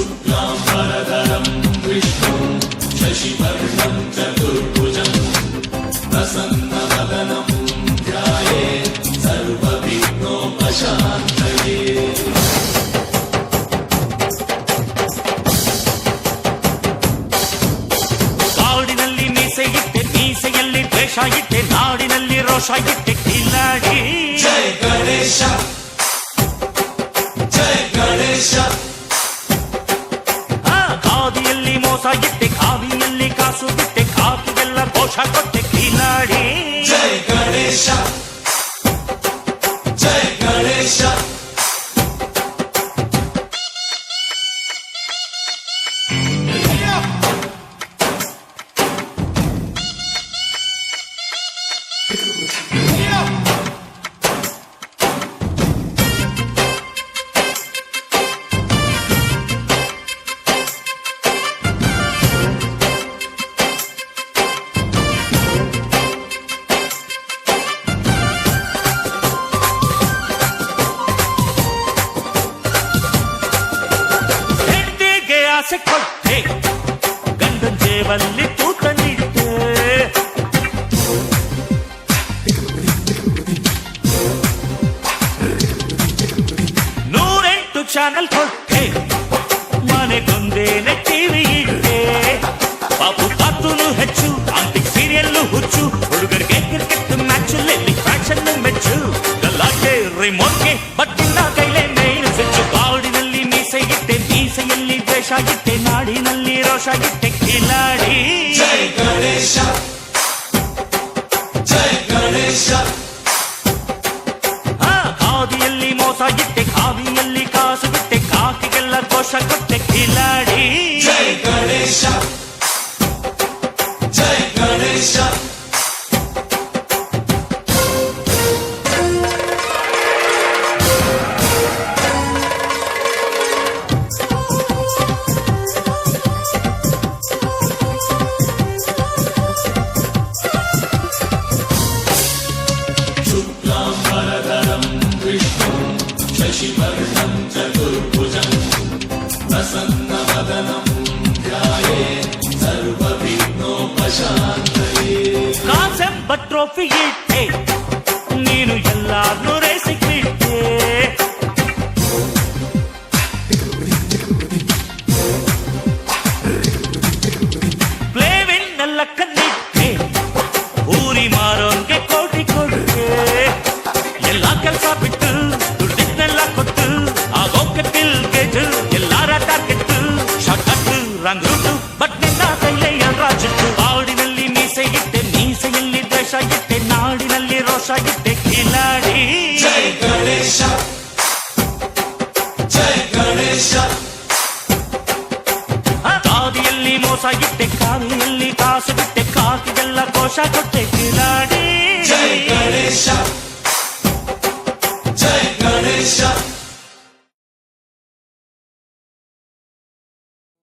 शुक्लाम्बरधरं विष्णुं शशिवर्णं चतुर्भुजं प्रसन्नवदनं ध्यायेत् सर्वविघ्नोपशान्तये। ಕಾಡಿನಲ್ಲಿ ಮೀಸೆಯಿಟ್ಟೆ, ಮೀಸೆಯಲ್ಲಿ ದ್ವೇಷ ಇಟ್ಟೆ, ನಾಡಿನಲ್ಲಿ ರೋಷ ಇಟ್ಟೆ ಕಿಲಾಡಿ. ಜಯ ಗಣೇಶ ಜಯ ಗಣೇಶ. ಖಾದಿಯಲ್ಲಿ ಮೋಸ ಇಟ್ಟೆ, ಖಾದಿಯಲ್ಲಿ ಕಾಸು ಬಿಟ್ಟೆ, ಕಾಕಿಗೆಲ್ಲ ಘೋಷ ಕೊಟ್ಟೆ ಕಿಲಾಡಿ. ಜಯ ಗಣೇಶ ಜಯ ಗಣೇಶ. ಹೆಂಡತಿಗೆ ಆಸೆ ಕೊಟ್ಟೆ, ಗಂಡನ ಜೇಬಲ್ಲಿ ತೂತ ನೀಡಿದ್ದೆ. ನೂರೆಂಟು ಚಾನಲ್ ಕೊಟ್ಟೆ, ಮನೆಗೊಂದೇನೆ ಟಿವಿ ಇಟ್ಟೆ. ಪಾಪು ಕಾತೂನು ಹೆಚ್ಚು, ಆಂಟಿಕ್ ಸೀರಿಯಲ್ಲು ಹುಚ್ಚು, ಹುಡುಗರಿಗೆ ಕ್ರಿಕೆಟ್ ಮ್ಯಾಚಲ್ಲಿ ಫ್ಯಾಷನ್ ಮೆಚ್ಚು. ಗಲಾಟೆ ರಿಮೋಟ್ಗೆ ಬಟ್ಟಿನ ಕೈಲೇ ಮೇನ್ ಸ್ವಿಚ್ಚು. ಕಾಡಿನಲ್ಲಿ ಮೀಸೆ ಇಟ್ಟೆ, ಮೀಸೆಯಲ್ಲಿ ದ್ವೇಷ ಇಟ್ಟೆ, ನಾಡಿನಲ್ಲಿ ರೋಷ ಇಟ್ಟೆ ಕಿಲಾಡಿ. ಜಯ ಗಣೇಶ ಜಯ ಗಣೇಶ. ಖಾದಿಯಲ್ಲಿ ಮೋಸ ಇಟ್ಟೆ, ಖಾದಿಯಲ್ಲಿ ಕಾಸು ಬಿಟ್ಟೆ, ಕಾಕಿಗೆಲ್ಲ ಘೋಷ ಕೊಟ್ಟೆ ಕಿಲಾಡಿ. ಜಯ ಗಣೇಶ ಜಯ ಗಣೇಶ. शुक्लाम्बरधरं विष्णुं शशिवर्णं चतुर्भुजं प्रसन्नवदनं ध्यायेत् सर्वविघ्नोपशान्तये. ಕಾಸೆಂಬ ಟ್ರೋಫಿ ಇಟ್ಟೆ, ನೀನು ಎಲ್ಲಾರ್ನೂ ರೇಸಿಗೆ ಬಿಟ್ಟೆ. ಪ್ಲೇವಿನ್ನೆಲ್ಲ ಕಣ್ಣಿಟ್ಟೆ, ಊರಿ ಮಾರೋನ್ಗೆ ಕೋಟಿ ಕೊಟ್ಟೆ. ಎಲ್ಲ ಕೆಲಸ ಬಿಟ್ಟು ದುಡ್ಡಿದ್ನೆಲ್ಲ ಕೊಟ್ಟು, ಆಗೋಕೆ ಬಿಲ್ ಗೇಜ್ ಎಲ್ಲಾರ target. Short cut wrong route, but ನಿನ್ನ ಕೈಲೇ ರಾಜತ್ತು. ಕಾಡಿನಲ್ಲಿ ಮೀಸೆ ಇಟ್ಟೆ, ಮೀಸೆಯಲ್ಲಿ ದ್ವೇಷ ಇಟ್ಟೆ, ನಾಡಿನಲ್ಲಿ ರೋಷ ಇಟ್ಟೆ ಕಿಲಾಡಿ. ಜಯ ಗಣೇಶ ಜಯ ಗಣೇಶ. ಖಾದಿಯಲ್ಲಿ ಮೋಸ ಇಟ್ಟೆ, ಖಾದಿಯಲ್ಲಿ ಕಾಸು ಬಿಟ್ಟೆ, ಕಾಕಿಗೆಲ್ಲ ಕೋಶ ಕೊಟ್ಟೆ ಕಿಲಾಡಿ. ಜಯ ಗಣೇಶ